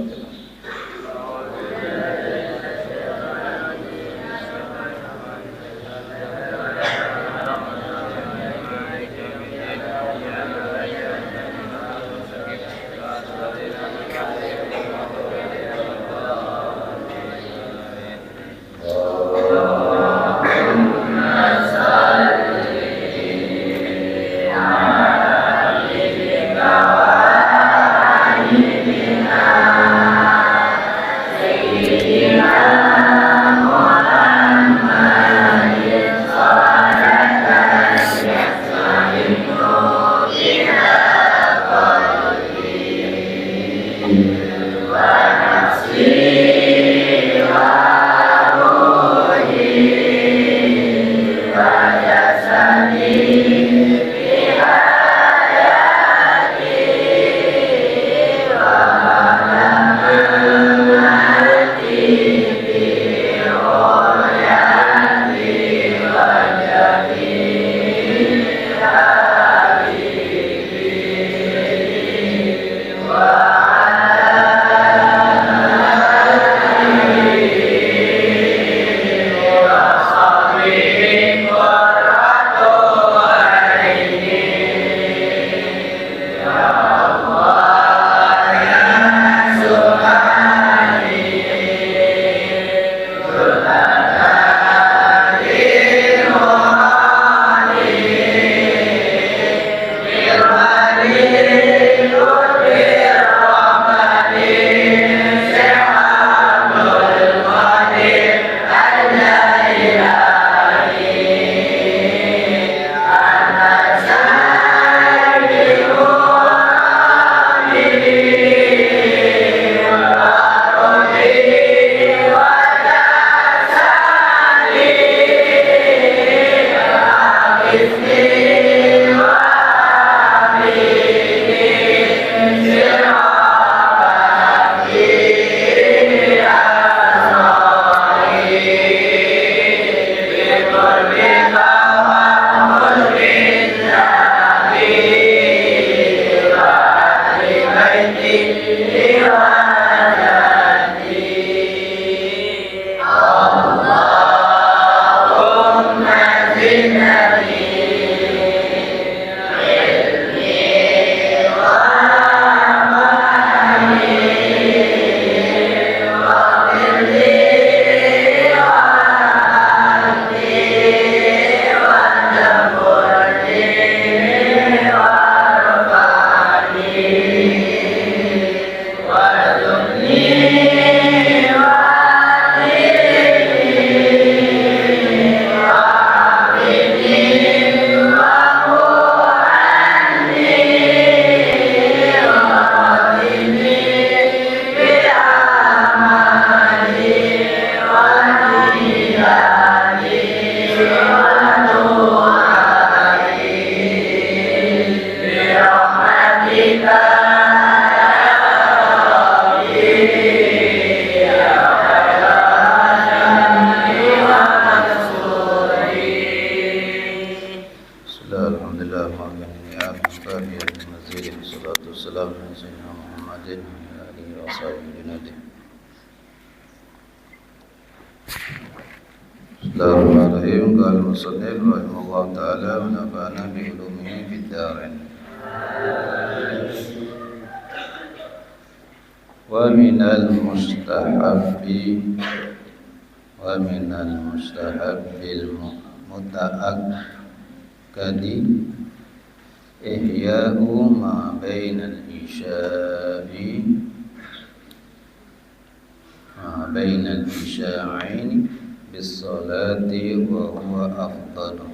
batil. Bismillahirrahmanirrahim. Qala al-musannif rahimahullah ta'ala wa nafa'ana bi ulumihi fid dharain. Wa minal mustahabbil muta'akkadi ihya'u ma bainal isya'aini bis-salati wa huwa afdalu.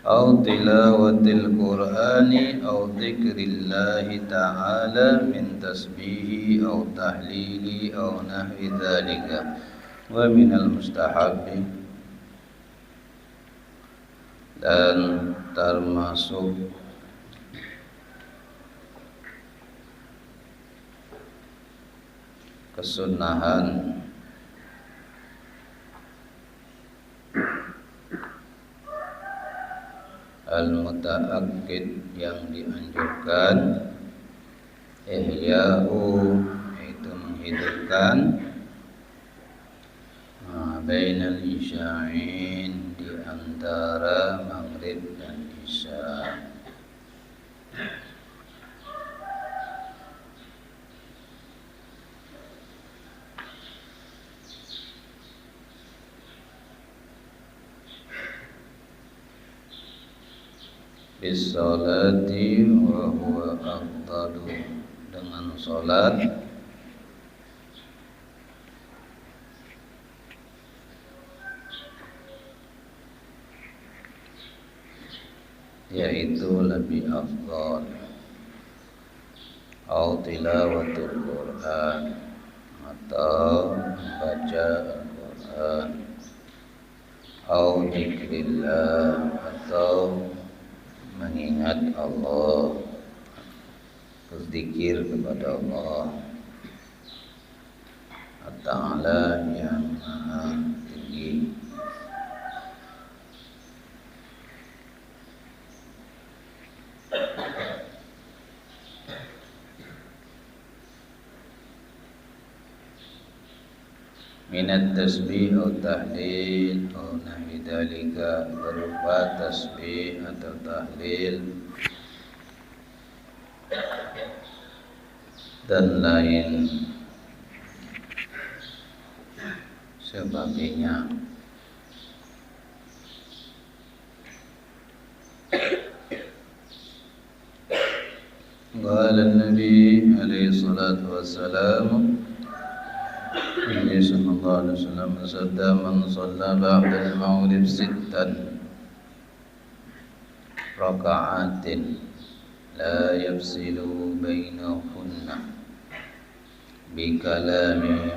Au tilawatil Qur'ani au dzikrillahi ta'ala min tasbihi au tahlili au nahwi dzalika. Wa minal mustahabbi, dan termasuk kesunahan Al-mutaakkid yang dianjurkan, ihya'u itu menghidupkan, bainal isya'in di antara maghrib dan isya. Bisolati wa huwa afdalu, dengan salat yaitu lebih afdal, au tilawatul Quran atau membaca Al-Quran, au dzikrillah atau mengingat Allah, berzikir kepada Allah Ta'ala yang maha tinggi. Minat tasbih atau tahlil atau nahwi dalika, berupa tasbih atau tahlil dan lain sebagainya. Qala Nabi alaihi salatu wassalam, Nabi sallallahu alaihi wasallam bersabda, man shalla ba'da al-maghrib sittan raka'atin la yafsilu bainahunna bi kalami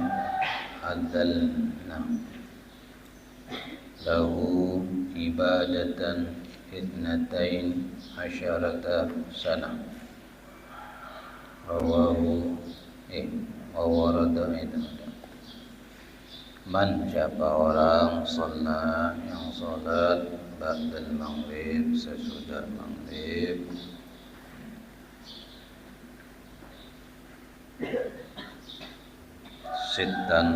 adalna lahu ibadatan itnatain asyarata sana. Rawahu warada itu. Man, siapa orang sholat yang sholat ba'dal maghrib, sesudah maghrib, sittan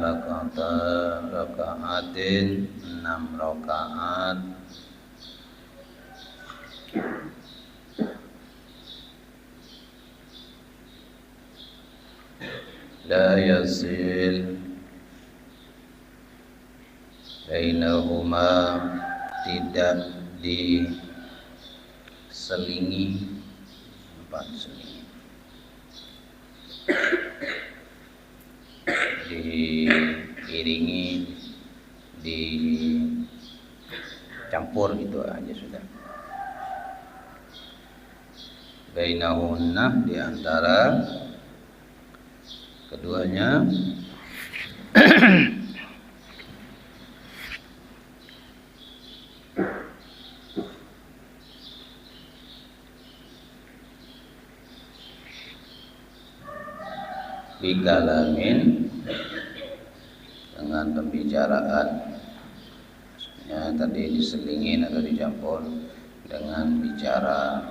raka'atin 6 rakaat, la yasil bainahuma, tidak diselingi, diiringi, dicampur gitu aja sudah. Bainahunna, di antara keduanya. Bikalamin, dengan pembicaraan. Maksudnya tadi diselingin atau dicampur dengan bicara.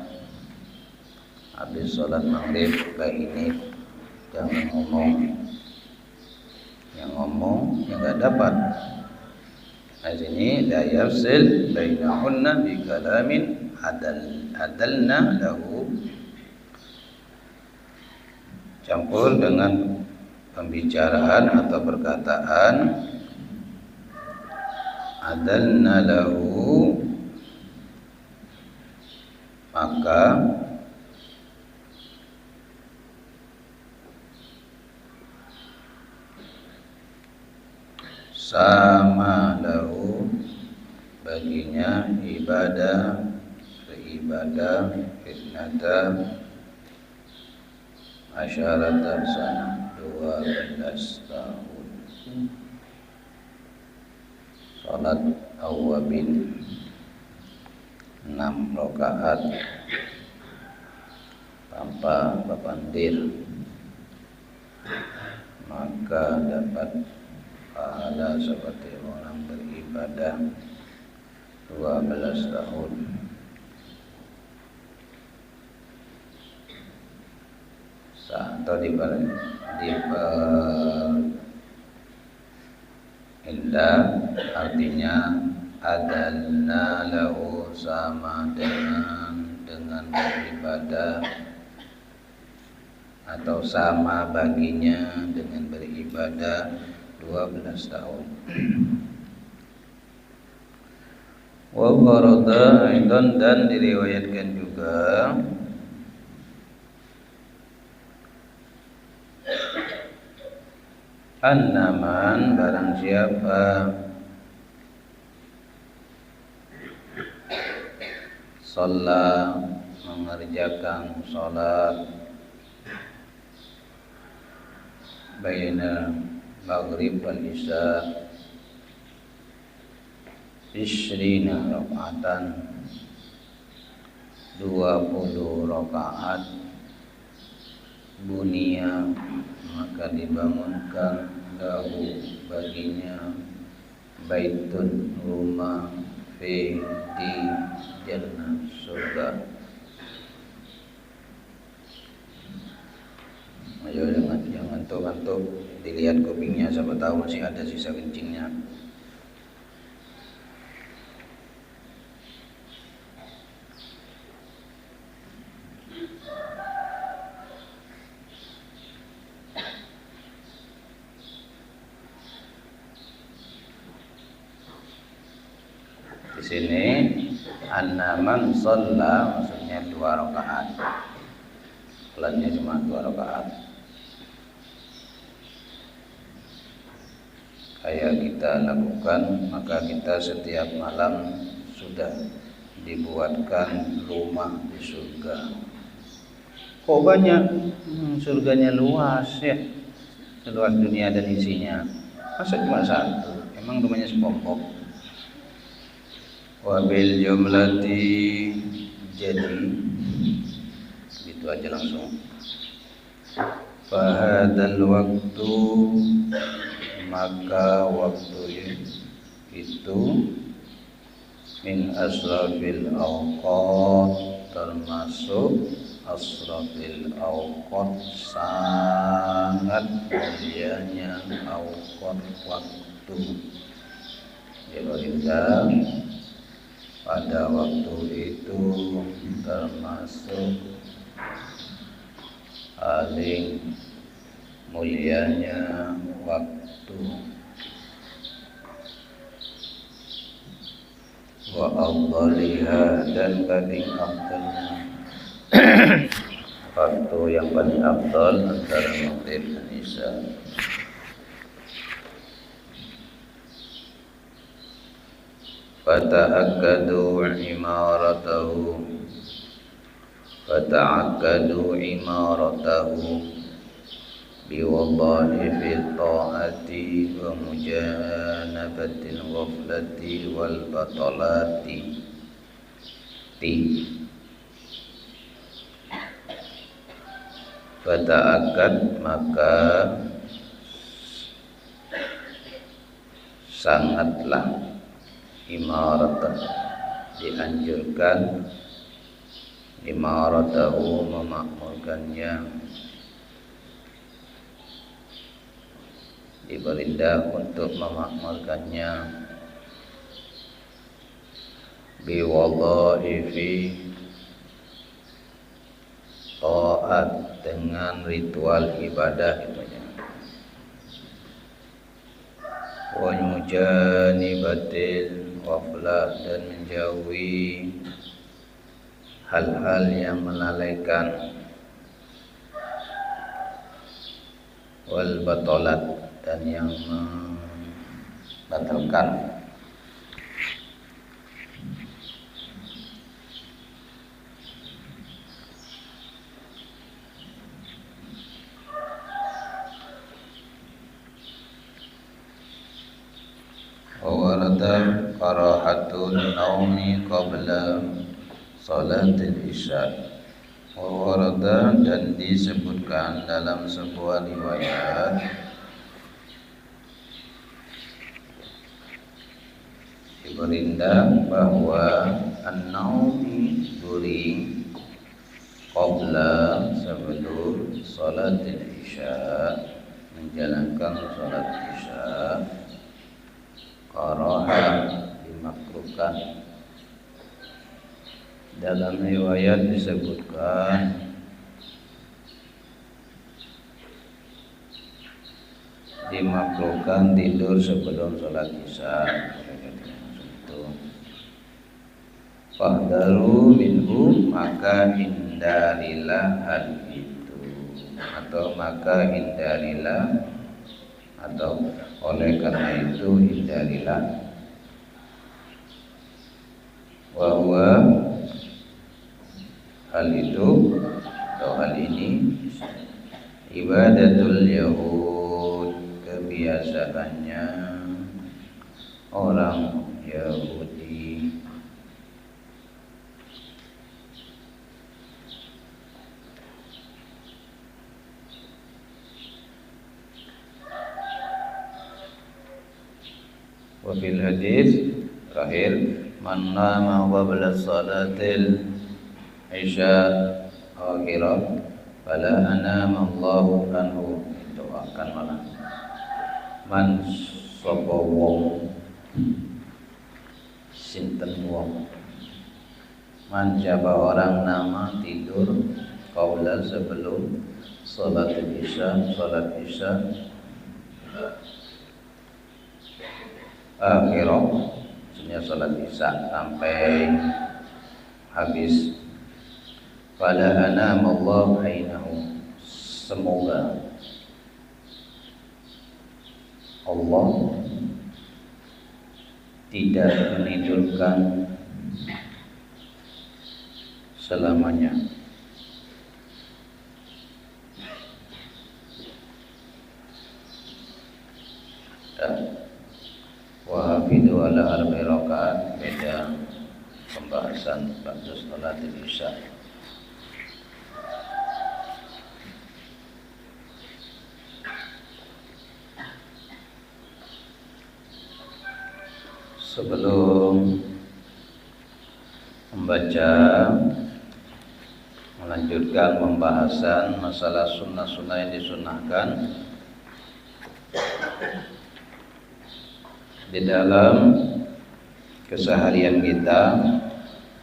Habis sholat maghrib kayak ini jangan ngomong, yang ngomong yang nggak dapat. Nah sini la yafsil bainahunna bikalamin adalna lahu, campur dengan pembicaraan atau perkataan, adalna lahu, maka sama lahu, baginya beribadah fitnata asyaratan sana, 12 tahun. Salat awabin 6 rakaat tanpa babandir, maka dapat pahala seperti orang beribadah 12 tahun. atau indah artinya adalna lahu sama dengan beribadah atau sama baginya dengan beribadah 12 tahun. Wa warada aidan dan diriwayatkan juga annaman barang siapa shalla mengerjakan salat baina maghrib wal isya 20 rakaatan 20 rakaat bunia maka dibangunkan lahu baginya baitun rumah fi di jannah surga. Ayo jangan ngantuk-ngantuk, dilihat kupingnya siapa tahu masih ada sisa kencingnya. Di sini annaman shalla maksudnya 2 rakaat. Pelannya cuma 2 rakaat. Kayak kita lakukan, maka kita setiap malam sudah dibuatkan rumah di surga. Kok banyak? Surganya luas ya, seluas dunia dan isinya. Masa cuma 1? Emang rumahnya sepompok? Wabil jumlati jadi gitu aja langsung. Fahadal waktu maka waktu itu min asrafil awqat termasuk asrafil awqat sangat mulianya awqat waktu. Yaitu pada waktu itu termasuk paling mulianya waktu wa afdaliha dan paling afdalnya waktu yang paling afdal antara maghrib dan isya. Fata'akkadu imaratahu biwadha'ifil ta'ati wa mujanabatil ghaflati wal batalati Fata'akkad maka sangatlah imaratan dianjurkan imaratahu memakmurkannya, diperintah untuk memakmurkannya biwadhaifi taat dengan ritual ibadah gitu ya. Wa mujanibatil ghaflah dan menjauhi hal-hal yang melalaikan wal batalat dan yang membatalkan. Warada karahatun naumi qabla salatil isya. Warada dan disebutkan dalam sebuah riwayat diperintah bahwa an-naumi guring qabla sebelum salatil isya, menjalankan salat isya, karaha, dimakruhkan. Dalam riwayat disebutkan dimakruhkan tidur sebelum sholat isya. Fahdaru minhu, maka hindarilah hal itu, atau maka hindarilah, atau oleh karena itu hindarilah. Bahwa hal itu atau hal ini ibadatul Yahud, kebiasaannya orang Yahudi. Wafil hadis terakhir, man nama qabla salatil isya akhirah fala anama Allahu anhu. Itu akan malah man sapa wong sinten wong, man siapa orang nama tidur qaula sebelum salat isya akhirah, maksudnya salat isya sampai habis. Fala anama Allahu ainahu, semoga Allah tidak menidurkan selamanya. Wa hafidu ala arba'i rakaat, beda pembahasan ba'da salatil isya. Sebelum membaca, melanjutkan pembahasan masalah sunnah-sunnah yang disunahkan di dalam keseharian kita,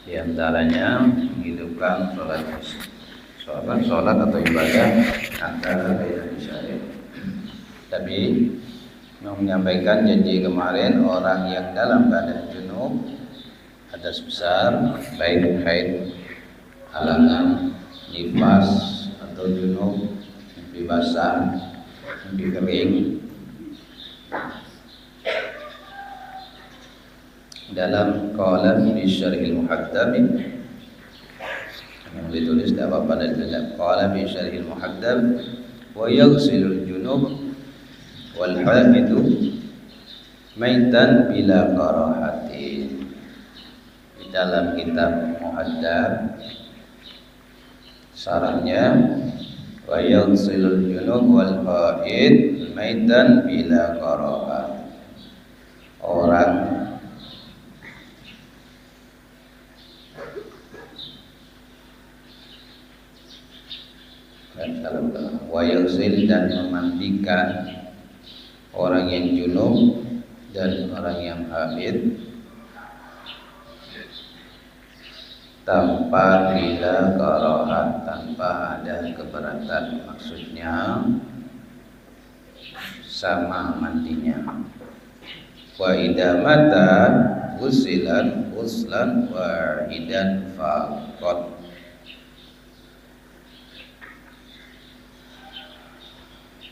diantaranya menghidupkan sholat atau ibadah antara beda syariat. Tapi menyampaikan janji kemarin, orang yang dalam keadaan junub hadas besar, baik haid, halangan, nifas atau junub, mimpi basah, mimpi kering, dalam qalam bi syarhil muhaddam yang ditulis tidak apa-apa, dan dalam qalam bi syarhil muhaddam wa yaghsilul junub wal haidu maitan bila karahatin. Di dalam kitab muhaddam sarannya wa yaghsilul junub wal haid maitan bila karahat, orang wa yaghsil, dan memandikan orang yang junub dan orang yang haid tanpa bila karahat, tanpa ada keberatan, maksudnya sama mandinya. Wa idamata usilan uslan wahidan faqat,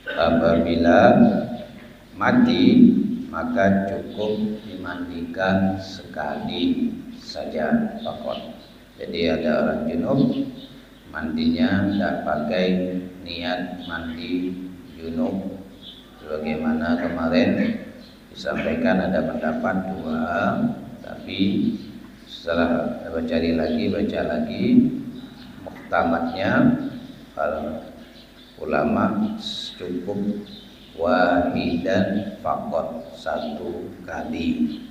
apabila mati maka cukup dimandikan sekali saja, faqat. Jadi ada orang junub mandinya tidak pakai niat mandi junub, sebagaimana kemarin disampaikan ada pendapat dua, tapi setelah baca lagi muktamadnya ulama cukup wahidan faqat, satu kali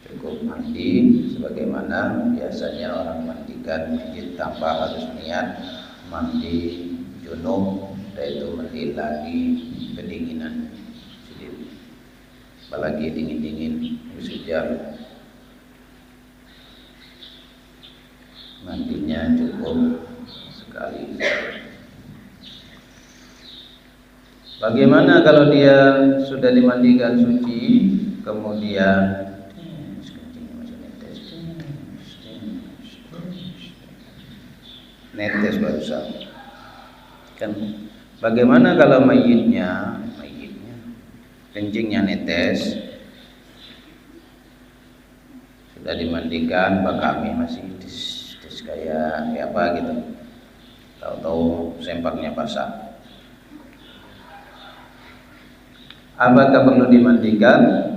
cukup mandi, sebagaimana biasanya orang mandikan mayit tanpa harus niat mandi junub, yaitu menghilanggi kedinginan sedikit, apalagi dingin-dingin musim hujan. Mandinya cukup sekali. Bagaimana kalau dia sudah dimandikan suci, kemudian netes barusan. Kan bagaimana kalau mayitnya kencingnya netes, sudah dimandikan, bakami masih des kayak apa gitu, tahu-tahu sempaknya basah. Apakah perlu dimandikan?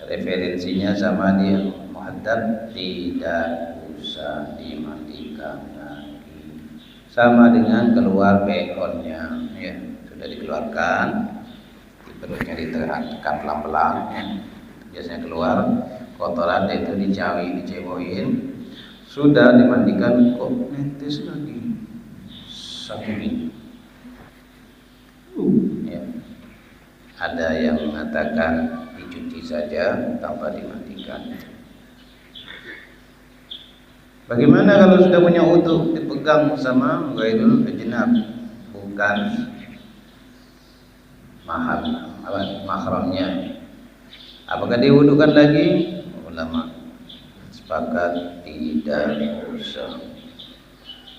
Referensinya sama dia muhaddab, tidak usah dimandikan lagi. Sama dengan keluar bekonnya, ya sudah dikeluarkan, perutnya ditekan pelan-pelan, ya. Biasanya keluar kotoran itu diceboin, sudah dimandikan kok netes lagi satu minggu. Ya. Ada yang mengatakan dicuci saja tanpa dimandikan. Bagaimana kalau sudah punya udhu dipegang sama ghairul ajnab, bukan mahramnya? Apakah diwudukan lagi? Ulama sepakat tidak usah.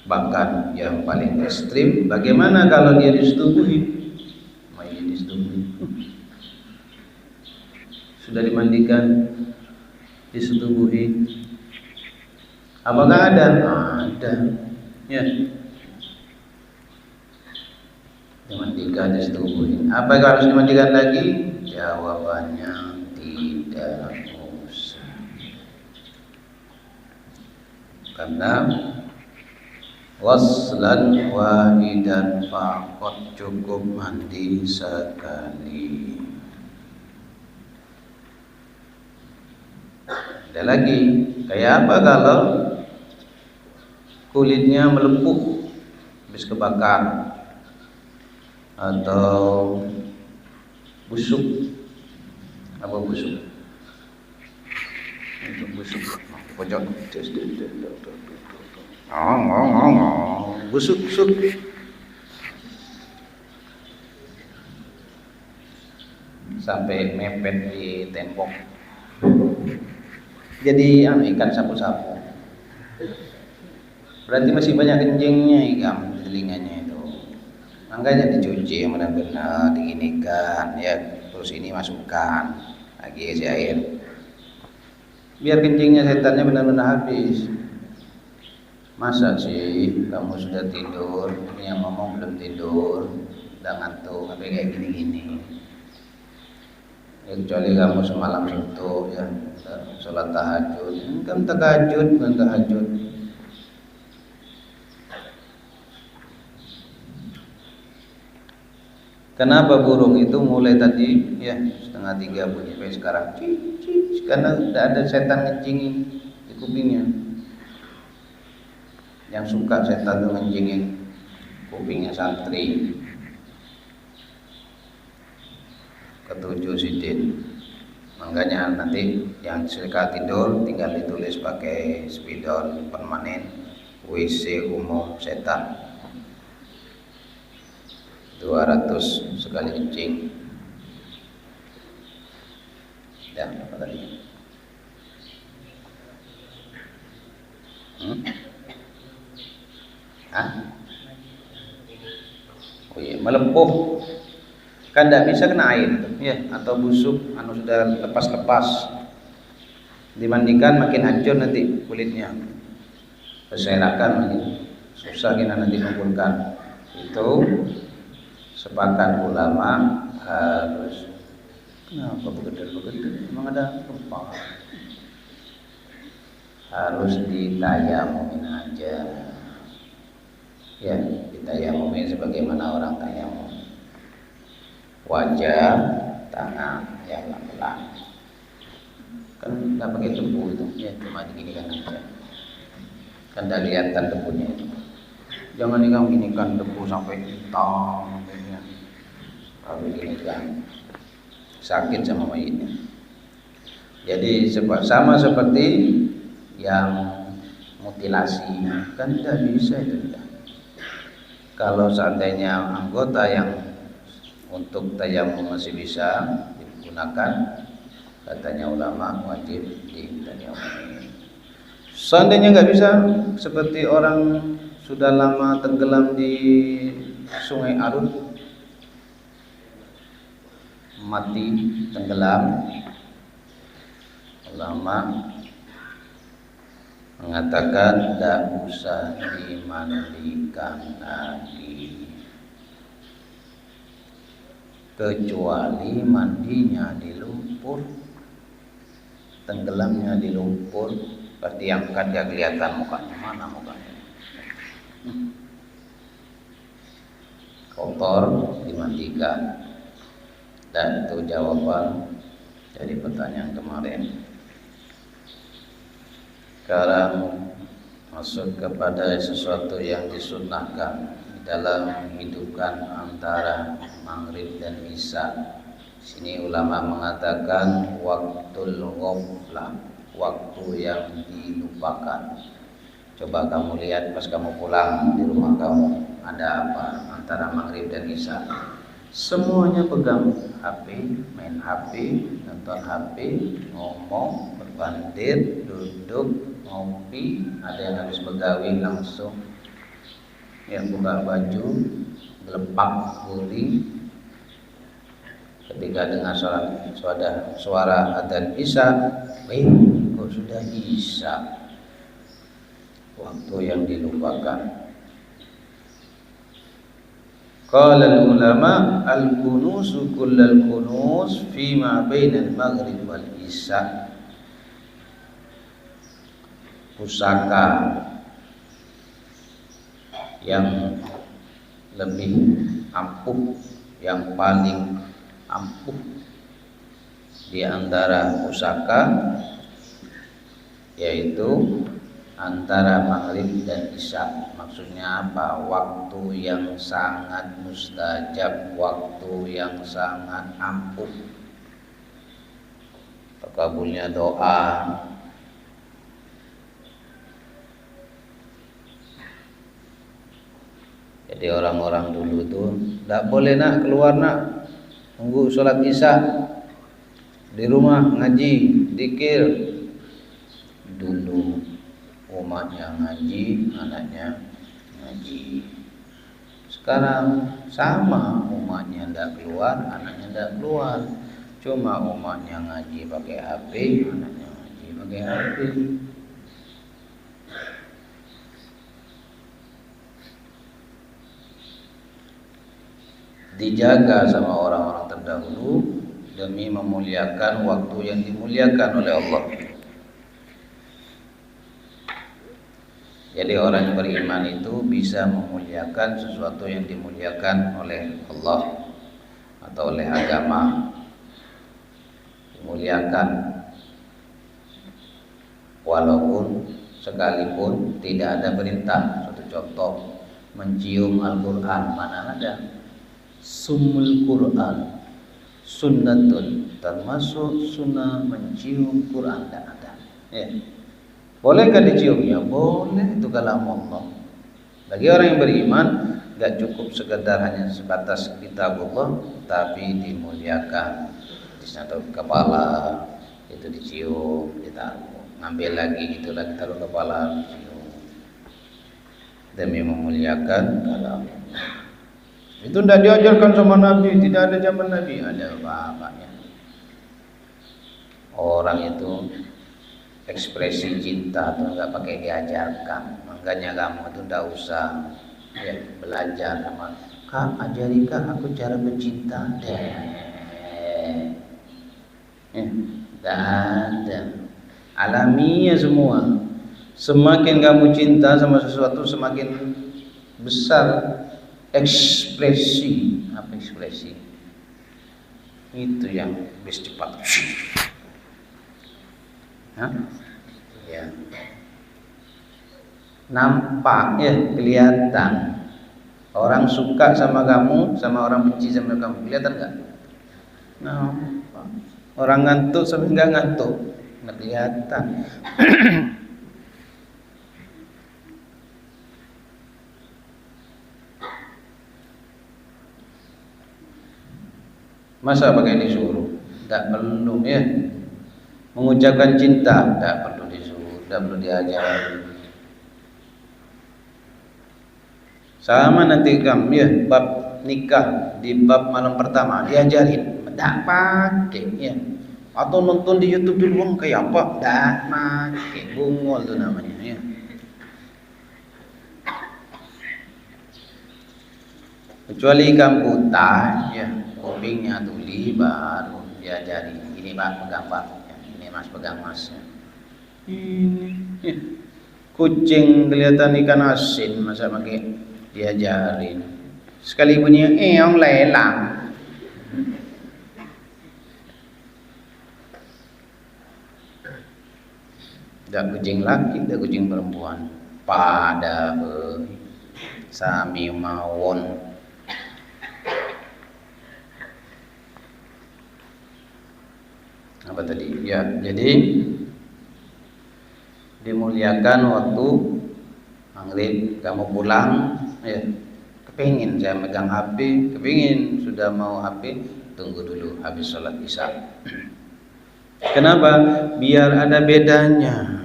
Bahkan yang paling ekstrim, bagaimana kalau dia disetubuhi? Mayit disetubuhi, sudah dimandikan, disetubuhi, apakah ada? Ada, ya. Dimandikan, disetubuhi. Apakah harus dimandikan lagi? Jawabannya tidak usah. Karena waslan wahidan faqat, cukup mandi sekali. Ada lagi, kayak apa kalau kulitnya melepuh habis kebakar atau busuk? Apa busuk? Itu busuk pojok, busuk sampai mepet di tembok, jadi ikan sapu-sapu. Berarti masih banyak kencingnya ikan di telinganya itu. Makanya dicuci benar-benar, diginikan, ya. Terus ini masukkan lagi isi air, biar kencingnya setannya benar-benar habis. Masa sih kamu sudah tidur, ini yang ngomong belum tidur, udah ngantuk, tapi kayak gini-gini. Ya, kecuali kamu semalam suntuk, ya, sholat tahajud, kan tahajud bukan tahajud. Kenapa burung itu mulai tadi, ya 2:30 bunyi sampai sekarang, karena tidak ada setan ngencingin di kupingnya. Yang suka setan itu ngencingin kupingnya santri. Ketujuh sidin. Makanya nanti yang suka tidur tinggal ditulis pakai spidol permanen, WC umum setan 200 sekali kencing. Dan apa tadi? Oh iya, melepuh. Kan tidak bisa kena air, ya, atau busuk, sudah lepas-lepas, dimandikan makin hancur nanti kulitnya, berserakan lagi, susah kita nanti kumpulkan. Itu sepakat ulama harus. Kenapa begitu? Emang ada apa? Harus ditayamumin aja, ya, ditayamumin sebagaimana orang tayamum. Wajah, tangan, ya pelan-pelan. Kan nggak pakai debu itu, ya cuma diginikan aja. Kan tidak kelihatan debunya itu. Jangan ikan ginikan debu sampai hitam sampainya. Kalau ginikan sakit sama mayitnya. Jadi sama seperti yang mutilasi kan tidak bisa itu tidak. Kalau seandainya anggota yang untuk tayamum masih bisa digunakan, katanya ulama wajib ditayamumi. Seandainya nggak bisa, seperti orang sudah lama tenggelam di Sungai Arun, mati tenggelam, ulama mengatakan tidak usah dimandikan lagi, kecuali mandinya di lumpur, tenggelamnya di lumpur, pasti angkat ya kelihatan mukanya, mana mukanya kotor dimandikan. Dan itu jawaban dari pertanyaan kemarin. Sekarang masuk kepada sesuatu yang disunnahkan dalam menghidupkan antara maghrib dan isya. Sini ulama mengatakan waktul ghaflah, waktu yang dilupakan. Coba kamu lihat pas kamu pulang di rumah kamu, ada apa antara maghrib dan isya? Semuanya pegang HP, main HP, nonton HP, ngomong, berbandir, duduk, ngopi, ada yang habis begawi langsung yang buka baju, gelepak guling. Ketika dengar suara adzan isya, kok sudah isya? Waktu yang dilupakan. Qala ulama al-kunuz kullal kunuz fi ma bainal maghrib wal isya. Pusaka yang lebih ampuh, yang paling ampuh di antara pusaka yaitu antara maghrib dan isya. Maksudnya apa? Waktu yang sangat mustajab, waktu yang sangat ampuh terkabulnya doa. Jadi orang-orang dulu tuh tidak boleh nak keluar nak, tunggu sholat isya di rumah ngaji, zikir. Dulu umatnya ngaji, anaknya ngaji. Sekarang sama, umatnya tidak keluar, anaknya tidak keluar. Cuma umatnya ngaji pakai HP, anaknya ngaji pakai HP. Dijaga sama orang-orang terdahulu demi memuliakan waktu yang dimuliakan oleh Allah. Jadi orang yang beriman itu bisa memuliakan sesuatu yang dimuliakan oleh Allah atau oleh agama. Dimuliakan walaupun sekalipun tidak ada perintah. Satu contoh, mencium Al-Quran, mana ada? Sumul Quran sunnatun, termasuk sunnah mencium Quran, tidak ada. Ya. Bolehkah dicium? Ya boleh, itu kalam Allah. Bagi orang yang beriman, tidak cukup sekedar hanya sebatas kitabullah, tapi dimuliakan. Ditaruh kepala, itu dicium, ditaruh, ngambil lagi, itu lagi taruh kepala, dicium. Demi memuliakan kalam Allah. Itu tidak diajarkan sama Nabi, tidak ada zaman Nabi, ada bapaknya. Orang itu ekspresi cinta itu enggak pakai diajarkan. Makanya kamu itu enggak usah ya, belajar sama Kak, ajari Kak aku cara mencinta. Enggak ada. Alamiah semua. Semakin kamu cinta sama sesuatu, semakin besar ekspresi. Apa ekspresi? Itu yang lebih cepat. Hah? Ya. nampak ya, kelihatan. Orang suka sama kamu, sama orang benci sama kamu, kelihatan nggak? Nampak. Orang ngantuk sama nggak ngantuk, nggak kelihatan. Masa pakai disuruh? Tidak perlu ya. Mengucapkan cinta tidak perlu disuruh, tidak perlu diajar. Sama nanti kamu ya, bab nikah di bab malam pertama diajarin, tidak pakai ya. Atau nonton di YouTube dulu kayak apa? Tidak pakai, bungol itu namanya ya. Kecuali ikan buta ya, kupingnya tuli baru diajari. Ini pak pegang pak, ini mas pegang mas. Ini ya. Kucing kelihatan ikan asin, masa pakai diajarin. Sekali bunyi yang lelang. Dak kucing laki, dak kucing perempuan. Pada sami mawon. Apa tadi? Ya, jadi dimuliakan waktu maghrib kamu pulang ya. Kepingin saya megang HP, kepingin sudah mau HP, tunggu dulu habis sholat isya. Kenapa? Biar ada bedanya.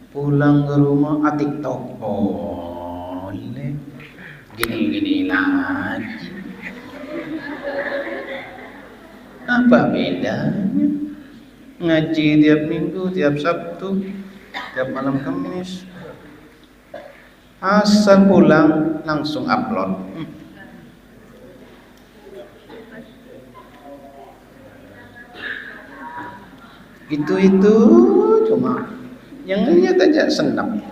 Pulang ke rumah TikTok boleh, gini-gini lagi. Apa bedanya? Ngaji tiap minggu, tiap Sabtu, tiap malam Kamis. Asal pulang langsung upload. Itu cuma yang ngeliat aja senang.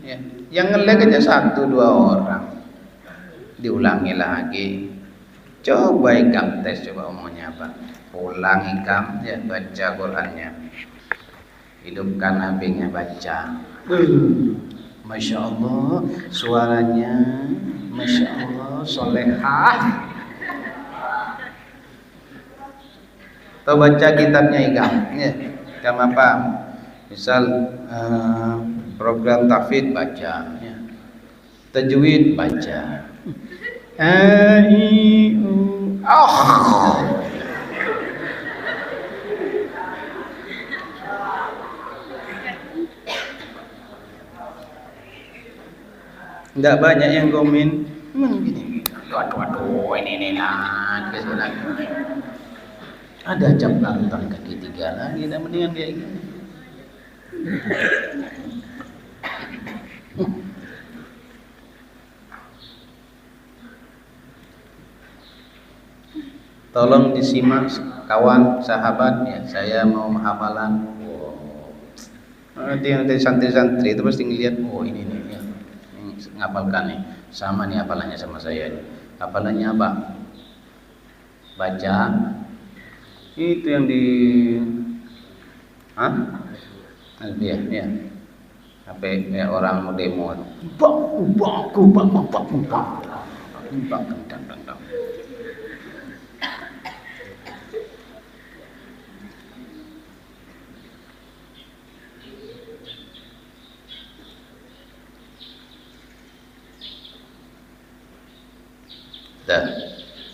Ya. Yang ngeliat aja 1-2 orang. Diulangi lagi. Coba ikam tes, coba omongnya apa. Pulang ikam ya, baca Qurannya. Hidupkan HP-nya baca. Masya Allah suaranya, Masya Allah solehah. Atau baca kitabnya ikam ya. Ikam apa? Misal program tahfidz baca ya. Tajwid baca. Enggak banyak yang komen gini. Waduh, ini lagi. Ada jambatan kaki 3 lagi, dan mendingan kayak gini. Tolong disimak kawan sahabat ya, saya mau hafalan. Nanti yang dari santri-santri itu pasti ngelihat, ini nih ya, ngapalkan nih, sama nih hafalannya sama saya nih. Hafalannya apa? Baca. Itu yang di ya. Sampai ya, orang mau demo. Bang.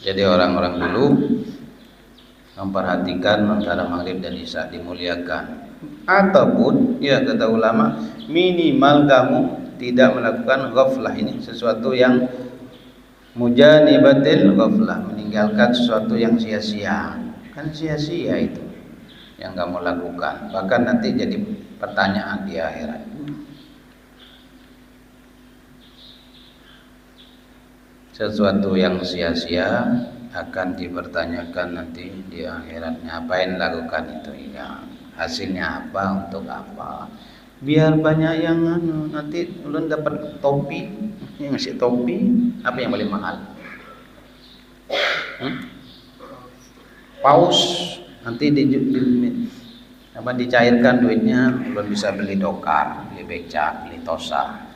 Jadi orang-orang dulu memperhatikan antara maghrib dan isya, dimuliakan. Ataupun ya kata ulama, minimal kamu tidak melakukan ghaflah, ini sesuatu yang mujanibatil ghaflah, meninggalkan sesuatu yang sia-sia. Kan sia-sia itu yang kamu lakukan, bahkan nanti jadi pertanyaan di akhirat. Sesuatu yang sia-sia akan dipertanyakan nanti di akhirat. Ngapain lakukan itu ya? Hasilnya apa, untuk apa? Biar banyak yang nanti ulun dapat topi, yang ngasih topi, apa yang paling mahal? Paus, nanti dicairkan duitnya, ulun bisa beli dokar, beli becak, beli tosa.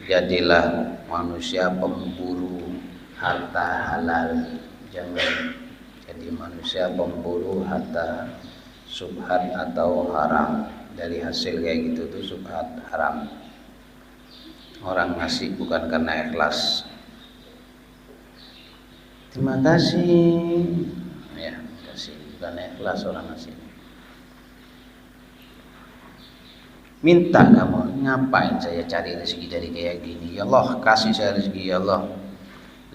Jadilah manusia pemburu harta halal, jangan jadi manusia pemburu harta subhat atau haram. Dari hasil kayak gitu tuh subhat haram. Orang ngasih bukan karena ikhlas. Terima kasih. Ya, kasih bukan ikhlas orang ngasih. Minta kamu, ngapain saya cari rezeki dari kayak gini? Ya Allah, kasih saya rezeki ya Allah.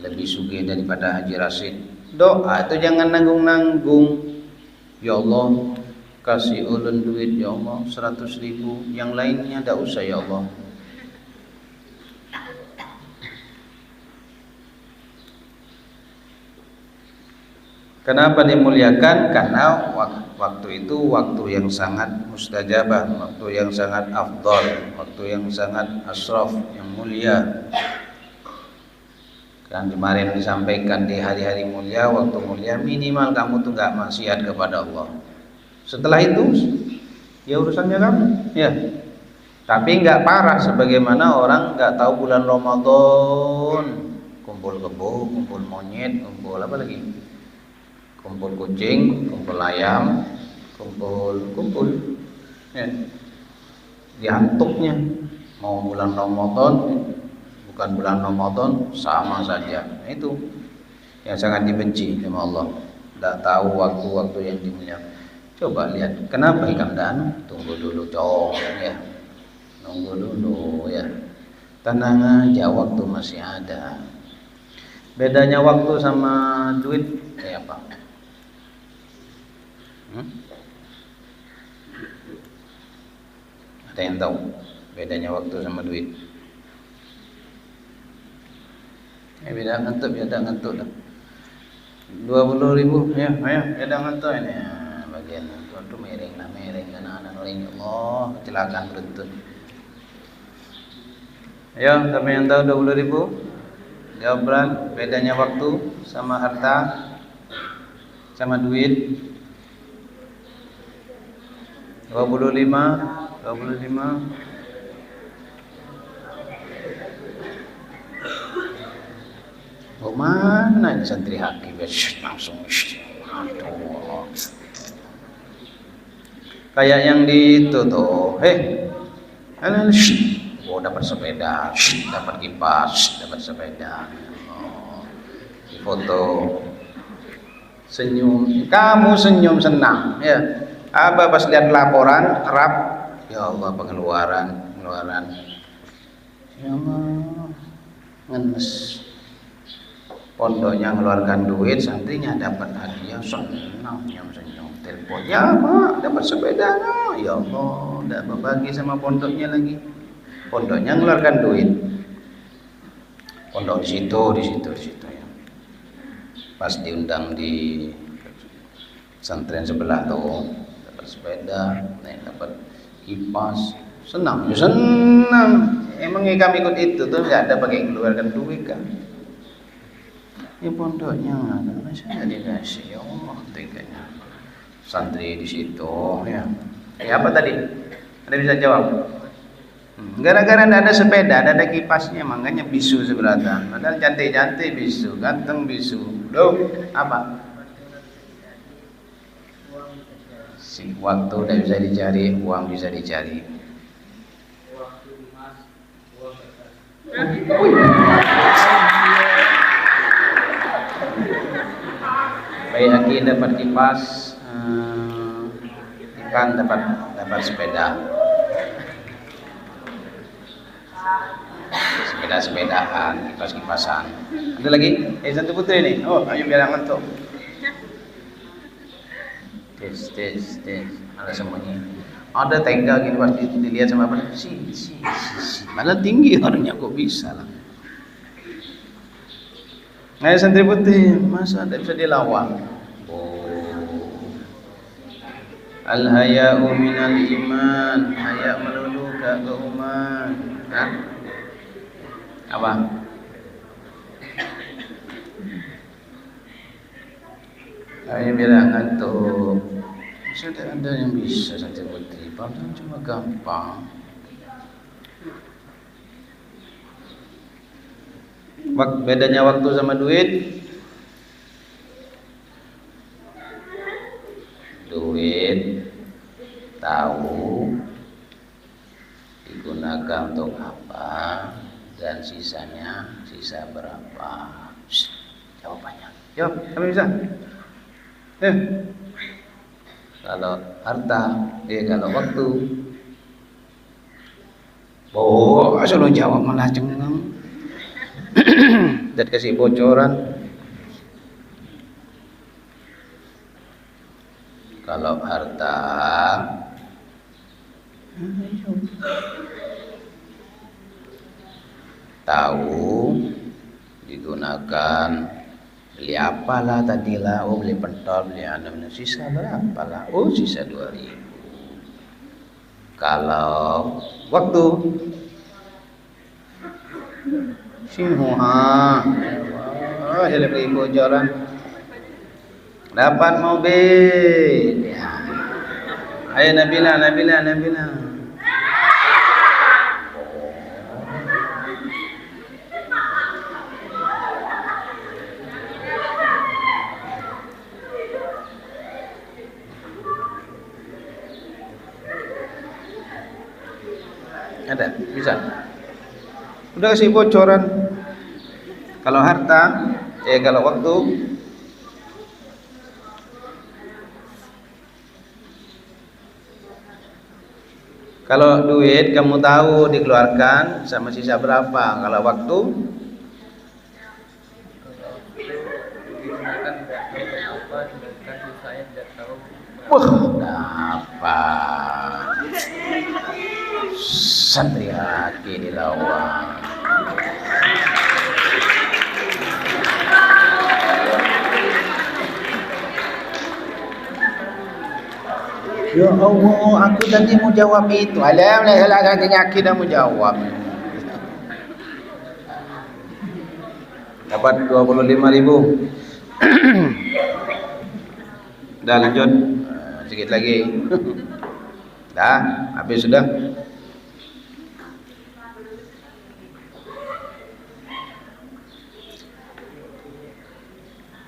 Lebih sugih daripada Haji Rasid. Doa itu jangan nanggung-nanggung. Ya Allah, kasih ulun duit ya Allah 100.000, yang lainnya tidak usah ya Allah. Kenapa dimuliakan? Karena waktu itu waktu yang sangat mustajabah, waktu yang sangat afdal, waktu yang sangat asraf, yang mulia. Kan kemarin disampaikan di hari-hari mulia, waktu mulia minimal kamu tuh nggak maksiat kepada Allah. Setelah itu ya urusannya kamu, ya. Tapi nggak parah sebagaimana orang nggak tahu bulan Ramadan, kumpul kebo, kumpul monyet, kumpul apa lagi? Kumpul kucing, kumpul ayam, kumpul, ya. Diantuknya mau bulan Ramadan, bukan bulan Ramadan, sama saja. Nah, itu yang sangat dibenci sama Allah. Tidak tahu waktu-waktu yang dimuliakan. Coba lihat, kenapa ikan dan? Tunggu dulu, cowok, ya. Nunggu dulu, ya. Tenang aja, waktu masih ada. Bedanya waktu sama duit kayak apa? Ada yang tahu bedanya waktu sama duit? Beda ngantuk, beda ngantuk dah. 20.000, ya, ayo, beda ngantuk ini. Ya, bagian ngantuk tu miring kan anak lain. Allah, kecelakaan beruntun. Ayo, siapa yang tahu 20.000? Jawab, bedanya waktu sama harta sama duit. 25. Oh, mana ini santri hakim langsung kayak yang di itu tuh, oh dapat sepeda, dapat kipas, dapat sepeda, di foto senyum, kamu senyum senang, ya. Apa pas lihat laporan rap, ya Allah pengeluaran, ya Allah ngenes. Pondoknya mengeluarkan duit, santrinya dapat hadiah, senang, senyum. Telepon, ya Pak, dapat sepeda, ya Allah, tidak berbagi sama pondoknya lagi. Pondoknya mengeluarkan duit, pondok di situ ya. Pas diundang di pesantren sebelah tuh, dapat sepeda, dapat kipas, senang. Emangnya kami ikut itu tuh nggak ada pakai mengeluarkan duit kan? Ya pondoknya nggak ada, saya dikasih, ya Allah, teganya. Santri di situ, ya. Apa tadi? Ada bisa jawab? Gara-gara tidak ada sepeda, ada kipasnya, makanya bisu seberatan. Padahal cantik-cantik bisu, ganteng bisu. Loh, apa? Si waktu tidak bisa dicari, uang bisa dicari. Bayaki dapat kipas, ikan dapat sepeda. Sepedaan, kipas-kipasan. Ada lagi? Santri putri nih. Oh, ayo biar ngantuk. Tes. Ada semuanya. Ada tangga gini pasti dilihat sama apa? Si. Malah tinggi orangnya kok bisa lah. Nah, santri putih, masa tidak bisa dilawan? Oh. Al-haya'u minal iman, haya melulu keuman. Kan? Apa? Ayo bilang ngantuk. ada yang bisa Santi Putri. Padahal cuma gampang. Bedanya waktu sama duit. Duit tahu digunakan untuk apa dan sisa berapa. Jawabannya. Jawab, kami bisa. Kalau harta, kalau waktu. Oh, asal lo jawab malah cengang. Dan kasih bocoran. Kalau harta tahu digunakan beli apalah tadilah, beli pentol, beli sisa berapa lah, sisa 2.000. Kalau waktu jadi beli bocoran dapat mobil ya. Ayo Nabila ada bisa udah kasih bocoran. Kalau harta kalau waktu kalau duit kamu tahu dikeluarkan sama sisa berapa. Kalau waktu dapat Satria Aki di Lawang. Ya Allah, aku tadi mau jawab itu. Alhamdulillah, katanya Aki dah mau jawab. Dapat 25.000. Dah lanjut. Sedikit lagi. Dah, habis sudah.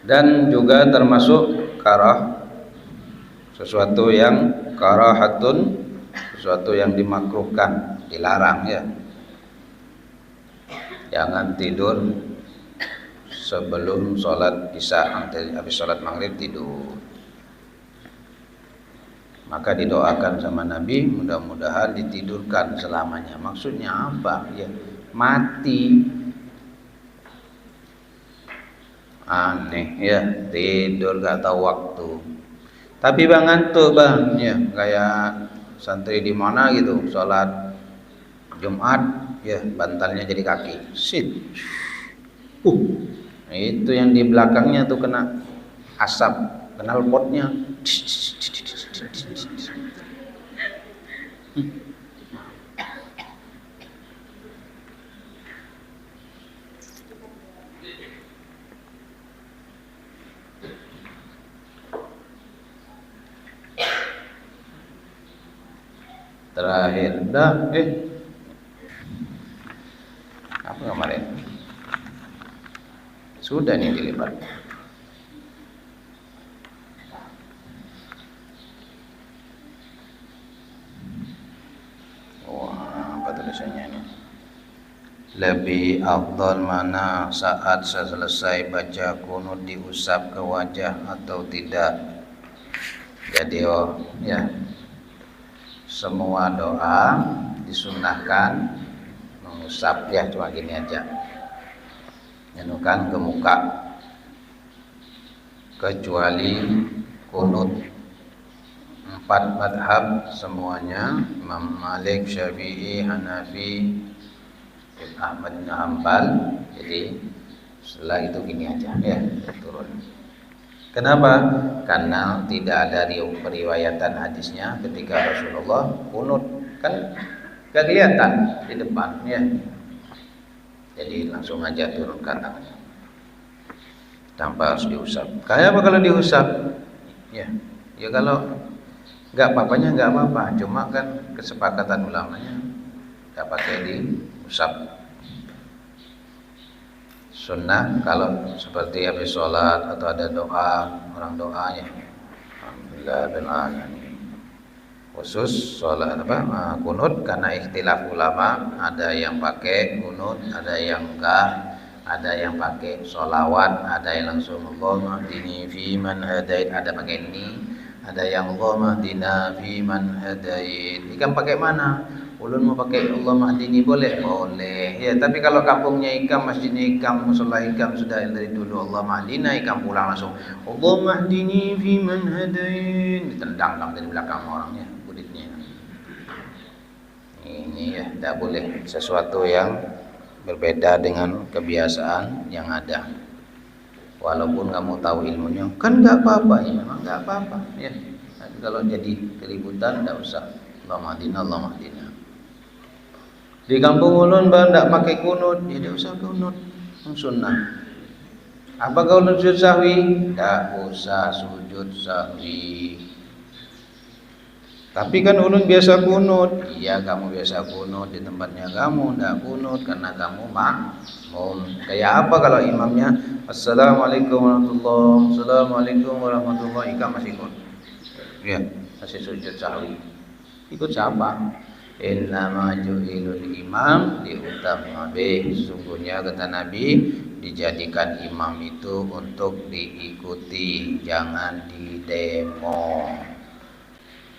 Dan juga termasuk karah, sesuatu yang karahatun, sesuatu yang dimakruhkan, dilarang ya. Jangan tidur sebelum sholat isya, habis sholat maghrib tidur. Maka didoakan sama Nabi, mudah-mudahan ditidurkan selamanya. Maksudnya apa? Ya, mati. Aneh ya, tidur gak tahu waktu. Tapi bang ngantuk bang, ya kayak santri di mana gitu, sholat Jumat, ya bantalnya jadi kaki, sit. Itu yang di belakangnya tuh kena asap, kenal potnya. Terakhir dah apa kemarin sudah nih dilipat. Wah, apa tulisannya ini? Lebih afdal mana saat selesai baca kunut diusap ke wajah atau tidak? Jadi ya, semua doa disunnahkan mengusap ya, cuma gini aja, nyenukan ke muka, kecuali kunut. 4 madhab semuanya, Imam Malik, Syafi'i, Hanafi, Ahmad bin Hanbal. Jadi setelah itu gini aja ya, turun. Kenapa? Karena tidak ada periwayatan hadisnya ketika Rasulullah kunut, kan gak kelihatan di depan ya. Jadi langsung aja turunkan tangannya tanpa harus diusap. Kayak apa kalau diusap? Ya kalau Enggak apa-apanya enggak apa-apa, cuma kan kesepakatan ulamanya enggak pakai di usap. Sunnah kalau seperti habis sholat atau ada doa, orang doanya alhamdulillah bil alamin. Khusus sholat kunut karena ikhtilaf ulama, ada yang pakai kunut, ada yang enggak, ada yang pakai sholawat, ada yang langsung Allahumma hdini fi man hadait, ada pakai ini, ada yang Allahumma hdina fi man hadait. Ikan pakai mana? Ulun mau pakai Allahumma hdini boleh? Boleh. Ya, tapi kalau kampungnya ikam, masjidnya ikam, musola ikam sudah yang dari dulu Allahumma hdina, ikam pulang langsung Allahumma hdini fi man hadait. Ditendang dari belakang orangnya, kulitnya. Ini ya, tidak boleh sesuatu yang berbeda dengan kebiasaan yang ada. Walaupun kamu tahu ilmunya, kan nggak apa-apa ya, memang nggak apa-apa ya. Tapi kalau jadi keributan, tidak usah. Allahumma hdina, Allahumma hdina. Di kampung ulun bah ndak pakai kunut, ya tidak usah kunut, sunnah. Apa kau sujud sahwi? Tidak usah sujud sahwi. Tapi kan ulun biasa kunut. Iya, kamu biasa kunut di tempatnya kamu, ndak kunut karena kamu makmum. Kayak apa kalau imamnya Assalamualaikum warahmatullahi, Assalamualaikum warahmatullahi, ikam masih kunut. Ya, masih sujud sahwi. Ikut siapa? Innama ju'ilul imam liutamma bih. Sesungguhnya kata Nabi, dijadikan imam itu untuk diikuti, jangan didemo.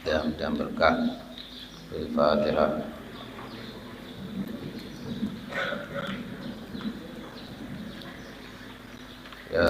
Dan berkah. Al-Fatihah. Ya